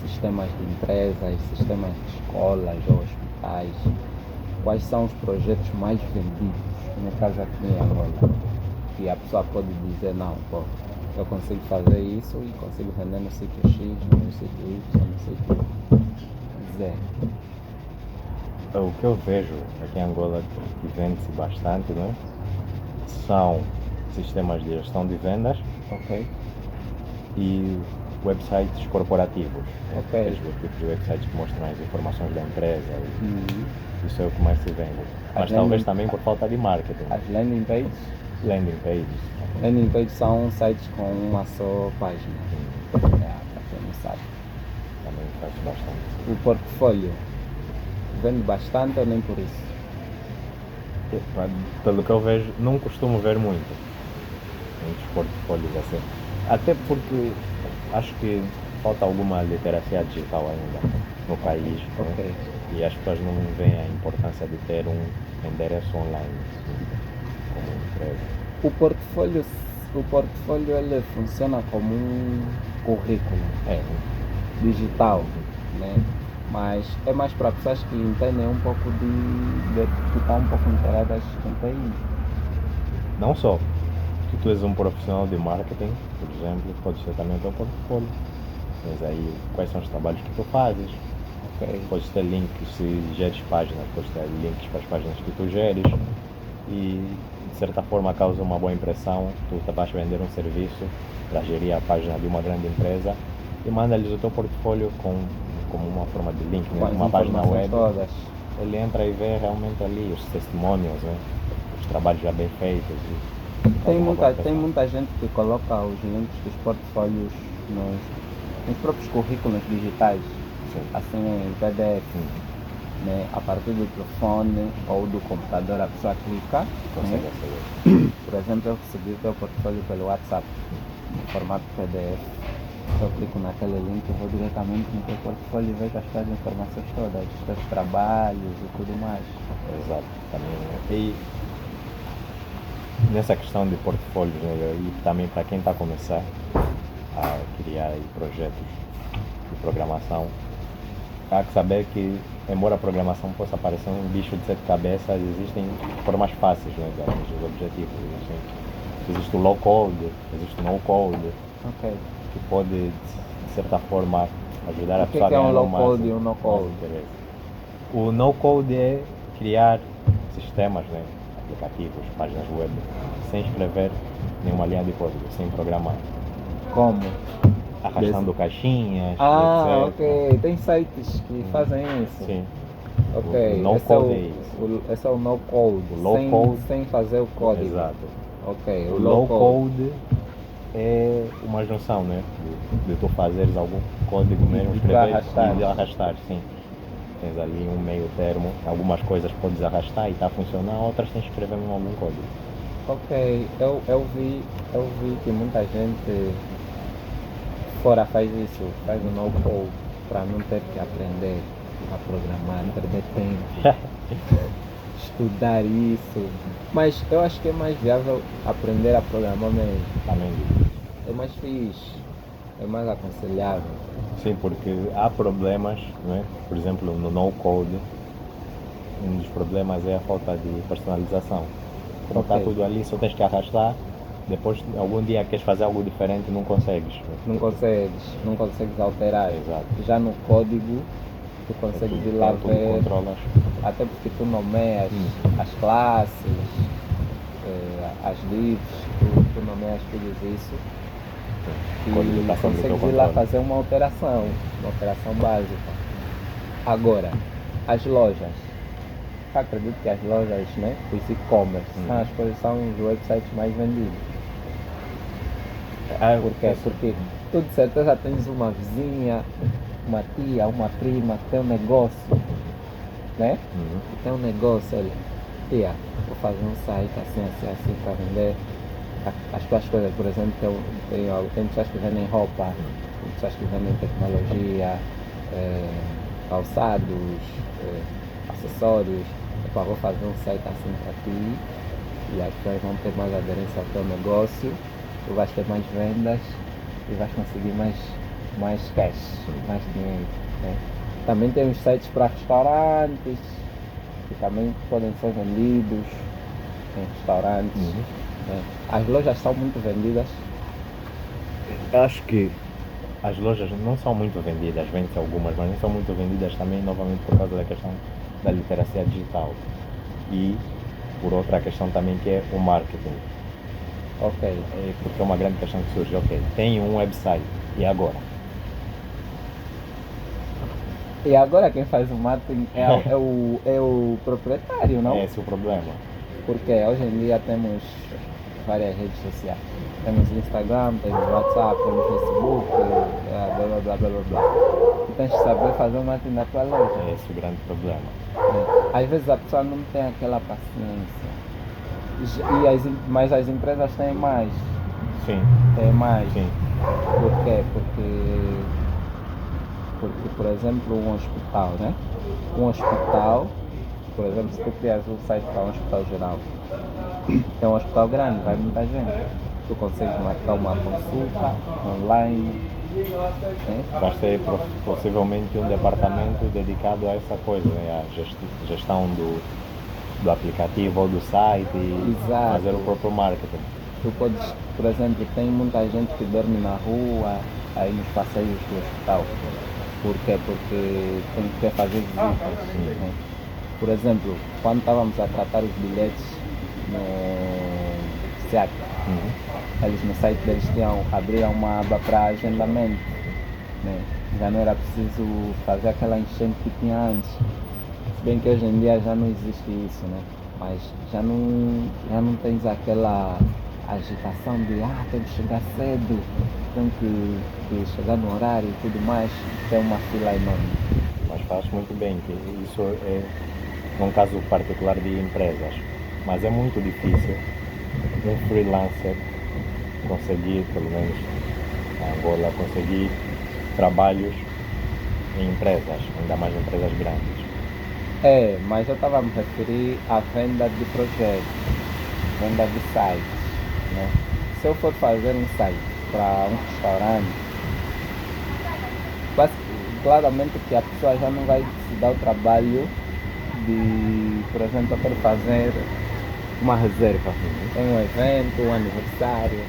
sistemas de empresas, sistemas de escolas ou hospitais? Quais são os projetos mais vendidos, no caso aqui em Angola? Que a pessoa pode dizer, não, pô, eu consigo fazer isso e consigo vender no sítio X, no sítio Y, no sítio Z. O que eu vejo aqui em Angola que vende-se bastante, né? São sistemas de gestão de vendas, Ok? e websites corporativos. Ok. Aqueles tipos de websites que mostram as informações da empresa. Uhum. Isso é o que mais se vende. Mas As talvez landing- também por falta de marketing. As landing pages? Landing pages. Landing pages são sites com uma só página. Para quem não sabe. Também faz bastante. O portfólio vende bastante ou nem por isso? Pelo que eu vejo, não costumo ver muitos portfólios assim. Até porque acho que falta alguma literacia digital ainda no país. Ok. Né? E as pessoas não veem a importância de ter um endereço online como empresa. O portfólio ele funciona como um currículo digital, né? Mas é mais para pessoas que entendem um pouco que estão um pouco inteiradas com TI. Não só. Se tu és um profissional de marketing, por exemplo, pode ser também o teu portfólio. Mas aí, quais são os trabalhos que tu fazes? Ok. Podes ter links, se geres páginas, podes ter links para as páginas que tu geres. E, de certa forma, causa uma boa impressão. Tu vais vender um serviço para gerir a página de uma grande empresa e manda-lhes o teu portfólio como uma forma de link, né? Uma página web. Todas. Ele entra e vê realmente ali os testimonials, né? Os trabalhos já bem feitos. Tem muita gente que coloca os links dos portfólios nos próprios currículos digitais. Sim. Assim em PDF. Né? A partir do telefone ou do computador a pessoa clica. Consegue né? aceder. Por exemplo, eu recebi o teu portfólio pelo WhatsApp, no formato PDF. Eu clico naquele link e vou diretamente no teu portfólio e vejo as tuas informações todas, os teus trabalhos e tudo mais. Exato. Também. E nessa questão de portfólios, né? E também para quem está a começar a criar aí projetos de programação, há que saber que, embora a programação possa parecer um bicho de 7 cabeças, existem formas fáceis, né, de atingir os objetivos. Existe o low code, existe o no code, Ok. que pode, de certa forma, ajudar a pessoa a O que é ganhar um low no máximo, code e um no code? O no code é criar sistemas, né, aplicativos, páginas web, sem escrever nenhuma linha de código, sem programar. Como? Arrastando caixinhas, etc. Ok. Tem sites que fazem isso. Sim. Ok. O no code é isso. Esse é o no code. O low code. Sem fazer o código. Exato. Ok. O low code é uma junção, né? De tu fazeres algum código mesmo, escrever e de arrastar, sim. Tens ali um meio termo. Algumas coisas podes arrastar e está a funcionar, outras tens que escrever em algum código. Ok. Eu vi que muita gente fora faz isso, faz o no code para não ter que aprender a programar, perder tempo, estudar isso. Mas eu acho que é mais viável aprender a programar mesmo. Também. É mais fixe, é mais aconselhável. Sim, porque há problemas, não é? Por exemplo, no no code, um dos problemas é a falta de personalização. Como está tudo ali, só tens que arrastar. Depois, algum dia queres fazer algo diferente, não consegues. Não consegues alterar. Exato. Já no código, tu consegues ir lá ver, controlas. até porque tu nomeias as classes, as divs, tu nomeias tudo isso. E consegues ir lá fazer uma operação básica. Agora, as lojas. Eu acredito que as lojas, né, os e-commerce, são os websites mais vendidos. Por quê? Porque tu de certeza tens uma vizinha, uma tia, uma prima que tem um negócio, né? Que tem um negócio, olha, tia, vou fazer um site assim para vender as tuas coisas. Por exemplo, tem pessoas que vendem roupa, tem pessoas que vendem tecnologia, calçados, acessórios. Epá, vou fazer um site assim para ti e as pessoas vão ter mais aderência ao teu negócio, tu vais ter mais vendas e vais conseguir mais cash, mais dinheiro. Né? Também temos sites para restaurantes que também podem ser vendidos em restaurantes. Né? As lojas são muito vendidas. Acho que as lojas não são muito vendidas, vendem-se algumas, mas não são muito vendidas também, novamente, por causa da questão da literacia digital. E por outra questão também, que é o marketing. Ok. Porque é uma grande questão que surge. Ok, tem um website, e agora? E agora quem faz o marketing é o proprietário, não? É esse o problema. Porque hoje em dia temos várias redes sociais. Temos Instagram, temos WhatsApp, temos Facebook, blá blá blá blá blá. Tu tens que saber fazer o marketing da tua loja. É esse o grande problema. Às vezes a pessoa não tem aquela paciência. Mas as empresas têm mais. Sim. Tem mais. Sim. Por quê? Porque, por exemplo, um hospital, né? Um hospital, por exemplo, se tu crias um site para um hospital geral, é um hospital grande, vai muita gente. Tu consegues marcar uma consulta online. Né? Vai ter possivelmente um departamento dedicado a essa coisa, né? A gestão do aplicativo ou do site e Exato. fazer o próprio marketing. Tu podes, por exemplo, tem muita gente que dorme na rua, aí nos passeios do hospital. Por quê? Porque tem que fazer visitas. Né? Por exemplo, quando estávamos a tratar os bilhetes no SEAC, eles no site deles abriam uma aba para agendamento. Né? Já não era preciso fazer aquela enchente que tinha antes. Se bem que hoje em dia já não existe isso, né? Mas já não tens aquela agitação de tenho que chegar cedo, tenho que chegar no horário e tudo mais, tem uma fila enorme. Mas faz muito bem, que isso é um caso particular de empresas, mas é muito difícil um freelancer conseguir, pelo menos na Angola, conseguir trabalhos em empresas, ainda mais empresas grandes. Mas eu estava a me referir à venda de projetos, venda de sites. Né? Se eu for fazer um site para um restaurante, claramente que a pessoa já não vai se dar o trabalho de, por exemplo, eu quero fazer uma reserva. Tem um evento, um aniversário,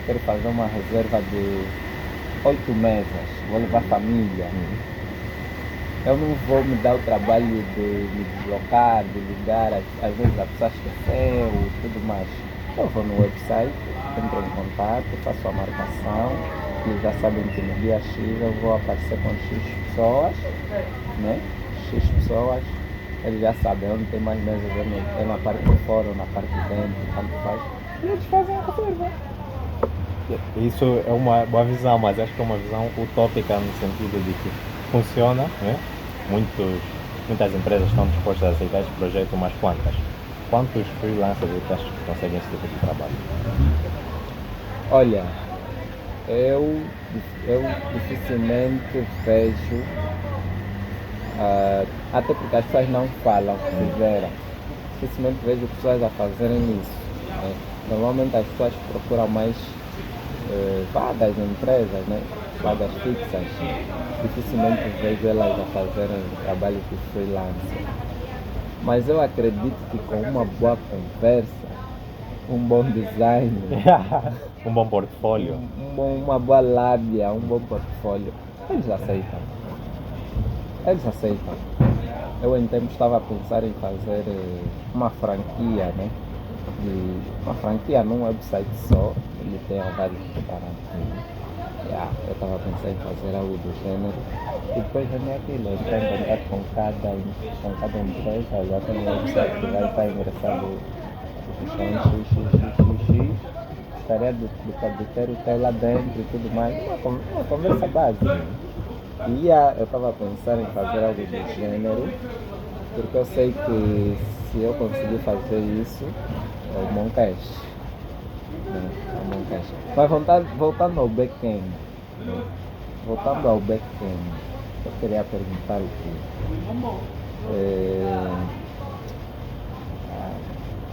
quero fazer uma reserva de 8 mesas, vou levar família. Eu não vou me dar o trabalho de me deslocar, de ligar, às vezes a pessoa esqueceu e tudo mais. Eu vou no website, entro em contato, faço a marcação, eles já sabem que no dia X eu vou aparecer com X pessoas, né? X pessoas, eles já sabem onde tem mais mesas, é na parte de fora ou na parte de dentro, tanto faz, e eles fazem a reserva. Isso é uma boa visão, mas acho que é uma visão utópica no sentido de que funciona, né? Muitas empresas estão dispostas a aceitar este projeto, mas quantos freelancers você acha que conseguem esse tipo de trabalho? Olha, eu dificilmente vejo, até porque as pessoas não falam que fizeram, dificilmente vejo pessoas a fazerem isso. Né? Normalmente as pessoas procuram mais vagas em empresas, né? Vagas fixas. Dificilmente vejo elas a fazerem trabalho de freelancer. Mas eu acredito que com uma boa conversa, um bom design, um bom portfólio, uma boa lábia, um bom portfólio, eles aceitam. Eu em tempo estava a pensar em fazer uma franquia, né? Uma franquia num website só, ele tem vários restaurantes. Eu estava pensando em fazer algo do gênero e depois vem aquilo, entrar em contato com cada empresa, já tem um website que vai estar engraçado, x, gostaria de ter o teu lá dentro e tudo mais, uma conversa básica. E eu estava a pensar em fazer algo do gênero, porque eu sei que se eu conseguir fazer isso, é um bom cash. Mas voltando ao back-end, Eu queria perguntar o quê?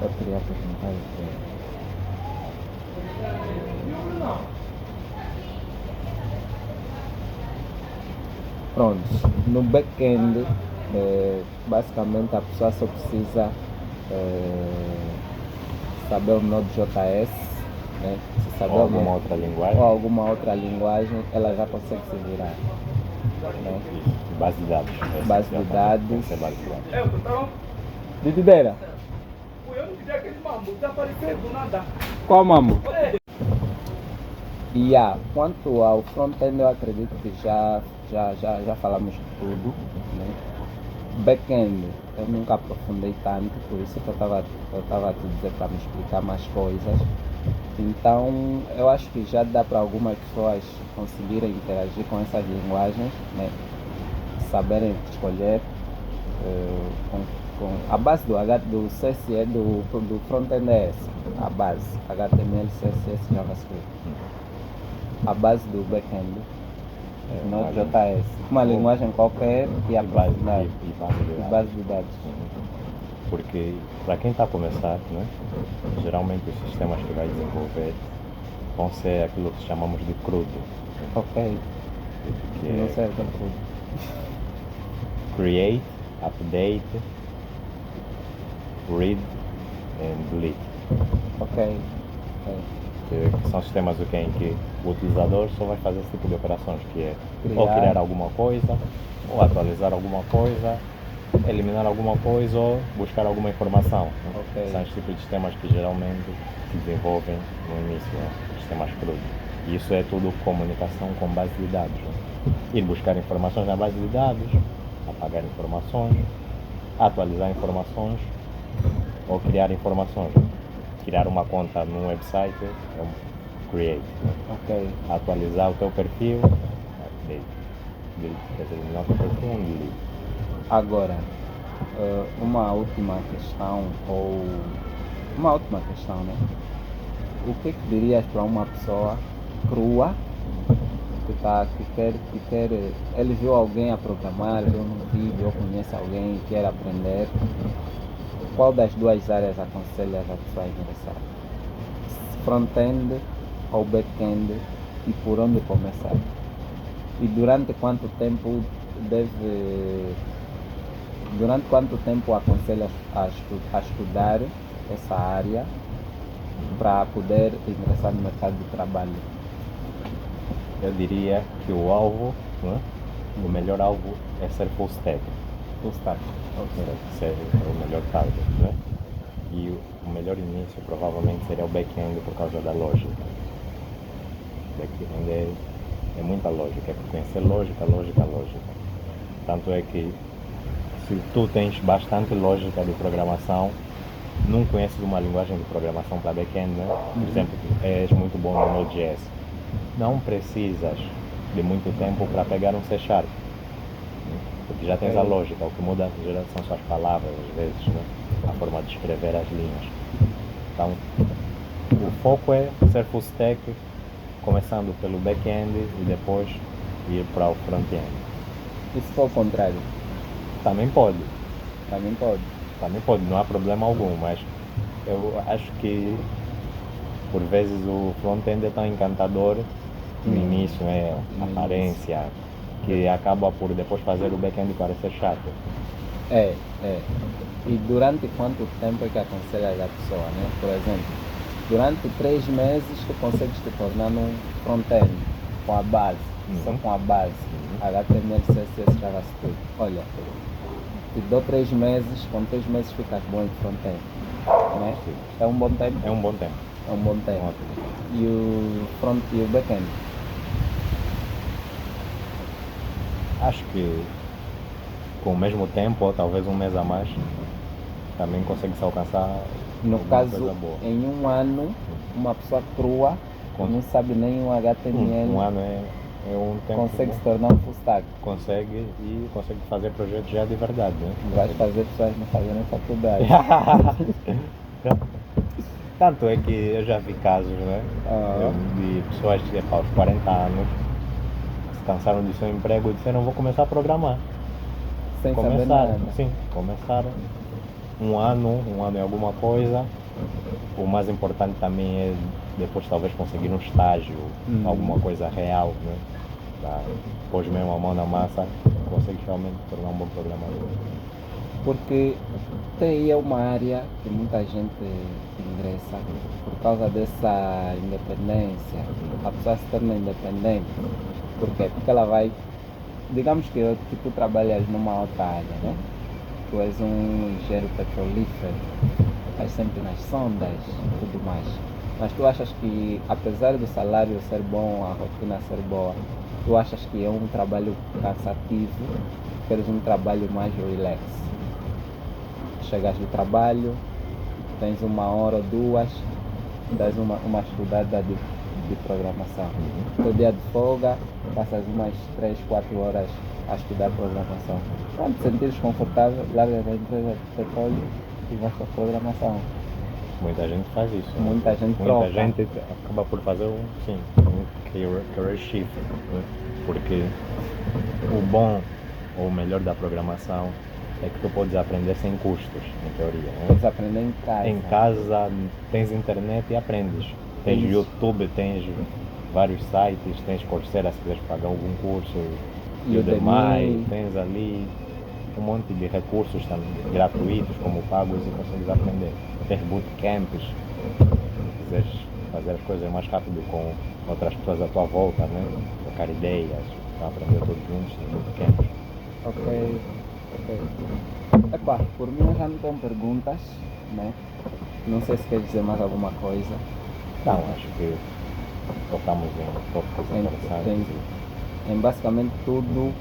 Eu queria perguntar o quê? Pronto, no back-end, basicamente a pessoa só precisa saber o Node.js, né? Se saber Ou alguma outra linguagem. ou alguma outra linguagem, ela já consegue se virar. Né? Base de dados. Base de dados. Tem que ser base de dados. Didideira. Eu não queria aquele mambo, desapareceu do nada. Qual mambo? Quanto ao front-end, eu acredito que já falamos de tudo. Né? Back-end, eu nunca aprofundei tanto, por isso que eu estava a te dizer para me explicar mais coisas. Então, eu acho que já dá para algumas pessoas conseguirem interagir com essas linguagens, né? Saberem escolher com a base do CSS, do front-end é essa, a base, HTML, CSS, JavaScript. A base do back-end, Node.js, uma linguagem qualquer e a base de dados. Porque para quem está a começar, né, geralmente os sistemas que vai desenvolver vão ser aquilo que chamamos de crudo. Ok. Que Não sei o que é crudo. Create, update, read and delete. Ok. Que são sistemas em que o utilizador só vai fazer esse tipo de operações, que é ou criar alguma coisa, ou atualizar alguma coisa, eliminar alguma coisa ou buscar alguma informação. Okay. São os tipos de sistemas que geralmente se desenvolvem no início, né? Sistemas crudos. E isso é tudo comunicação com base de dados. Né? Ir buscar informações na base de dados, apagar informações, atualizar informações ou criar informações. Criar uma conta num website é um create. Né? Ok. Atualizar o teu perfil, update. Quer dizer, eliminar o teu perfil, delete. Agora, uma última questão, né? O que dirias para uma pessoa crua que quer, ele viu alguém a programar, viu num vídeo, ou conhece alguém e quer aprender? Qual das duas áreas aconselhas a pessoa a ingressar? Front-end ou back-end, e por onde começar? E durante quanto tempo aconselhas a estudar essa área para poder ingressar no mercado de trabalho? Eu diria que o alvo, né? O melhor alvo é ser full stack. Full stack. Ok. Ser o melhor target, né? E o melhor início provavelmente seria o back-end por causa da lógica. Back-end é muita lógica, é conhecer lógica. Tanto é que se tu tens bastante lógica de programação, não conheces uma linguagem de programação para back-end, né? Por exemplo, és muito bom no Node.js. Não precisas de muito tempo para pegar um C#, porque já tens a lógica. O que muda são só as palavras, às vezes, né? A forma de escrever as linhas. Então, o foco é ser full stack, começando pelo back-end e depois ir para o front-end. E se for o contrário? Também pode, não há problema algum, mas eu acho que por vezes o front-end é tão encantador no início, né? A aparência, que acaba por depois fazer o back-end parecer chato. E durante quanto tempo é que aconselhas a pessoa, né? Por exemplo, durante 3 meses tu consegues te tornar num front-end com a base, só com a base, HTML, CSS, JavaScript. Olha, te dou 3 meses, com 3 meses ficas bom em front-end, né? É um bom tempo? É um bom tempo. E o front e o back-end? Acho que com o mesmo tempo, ou talvez um mês a mais, também consegue se alcançar. No caso, coisa boa. em um ano, uma pessoa crua, não sabe nem um HTML, um ano é um tempo consegue bom. se tornar um full stack. Consegue fazer projetos já de verdade, né? Vai fazer pessoas não fazerem faculdade. Tanto é que eu já vi casos, né? De pessoas aos 40 anos, cansaram do seu emprego e disseram vou começar a programar. Sem saber Começaram, nada. sim, começaram um ano e alguma coisa. O mais importante também é depois talvez conseguir um estágio, alguma coisa real, né? Depois mesmo a mão na massa, consegues realmente tornar um bom programador. Porque TI é uma área que muita gente ingressa por causa dessa independência. A pessoa se torna independente. Por quê? Porque ela vai, digamos que tu trabalhas numa outra área, né? Tu és um engenheiro petrolífero, estás sempre nas sondas e tudo mais. Mas tu achas que, apesar do salário ser bom, a rotina ser boa, tu achas que é um trabalho cansativo, queres um trabalho mais relax? Chegas do trabalho, tens 1 hora ou 2, dás uma estudada de programação. Teu dia de folga, passas umas 3, 4 horas a estudar programação. Quando te sentires confortável, largas a empresa de petróleo e vais para a programação. Muita gente faz isso. Muita gente Muita troca. gente acaba por fazer um career shift, né? Porque o bom ou o melhor da programação é que tu podes aprender sem custos, em teoria. Né? Podes aprender em casa. Em casa tens internet e aprendes. Tens Isso. YouTube, tens vários sites, tens Coursera se quiseres pagar algum curso, Udemy. tens ali um monte de recursos também, gratuitos como pagos e consegues aprender. Tens bootcamps, se quiseres fazer as coisas mais rápido com outras pessoas à tua volta, né? Trocar ideias, aprender todos juntos, tem bootcamps. Ok. Epá, por mim eu já não tenho perguntas, né? Não sei se queres dizer mais alguma coisa. Não, acho que tocamos em tópicos interessantes. Em basicamente tudo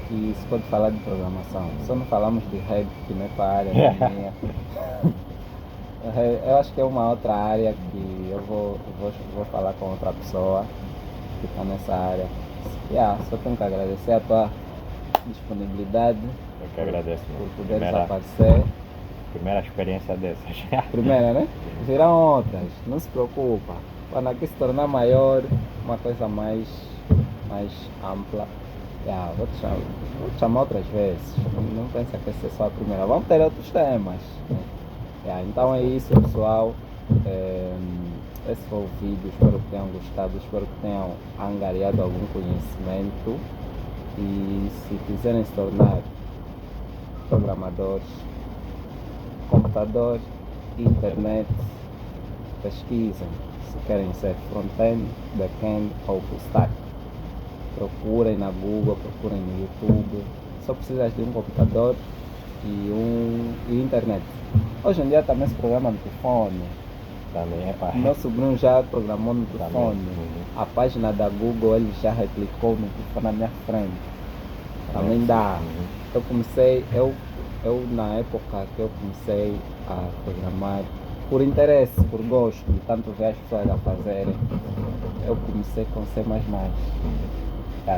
que se pode falar de programação. Só não falamos de Rap, que não é para a área da minha. Eu acho que é uma outra área que eu vou falar com outra pessoa que está nessa área. Só tenho que agradecer a tua disponibilidade. Eu que agradeço. Por poderes aparecer. Primeira experiência dessas. Primeira, né? Virão outras, não se preocupa. Quando aqui se tornar maior, uma coisa mais ampla, vou te chamar outras vezes. Não pensa que essa é só a primeira. Vamos ter outros temas. Né? Então é isso, pessoal. Esse foi o vídeo. Espero que tenham gostado. Espero que tenham angariado algum conhecimento. E se quiserem se tornar programadores, computador, internet, pesquisem se querem ser front-end, back-end ou full stack. Procurem na Google, procurem no YouTube. Só precisas de um computador e internet. Hoje em dia também se programa no telefone. Também é para. Meu sobrinho já programou no telefone. A página da Google ele já replicou no telefone na minha frente. Também dá. Eu comecei, eu na época que eu comecei a programar, por interesse, por gosto, de tanto ver as pessoas a fazerem, eu comecei com C++.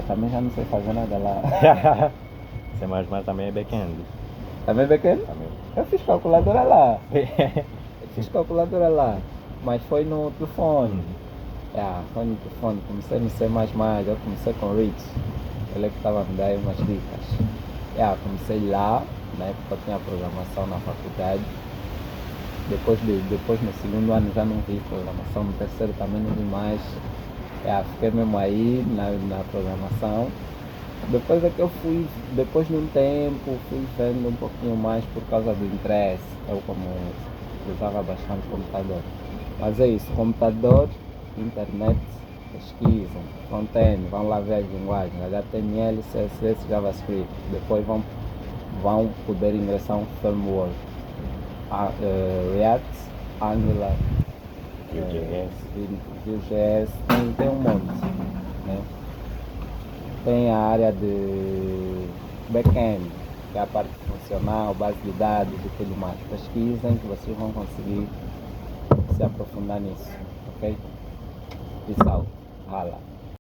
Também já não sei fazer nada lá. C++ também é back-end. Também back-end? Também. Eu fiz calculadora lá. Mas foi no telefone. Foi no telefone. Comecei no C++, eu comecei com Rich. Ele é que estava me dando umas dicas. Comecei lá, na época eu tinha programação na faculdade. Depois no segundo ano já não vi programação, no terceiro também não vi mais. Fiquei mesmo aí na programação. Depois é que eu fui, depois de um tempo, fui vendo um pouquinho mais por causa do interesse. Eu como usava bastante computador. Mas é isso, computador, internet, pesquisam, front-end, vão lá ver as linguagens, HTML, CSS, JavaScript. Depois vão poder ingressar um framework, React, Angular, Vue.js, tem um monte, né? Tem a área de back-end, que é a parte funcional, base de dados e tudo mais. Pesquisem que vocês vão conseguir se aprofundar nisso, ok? Peace out. Hala.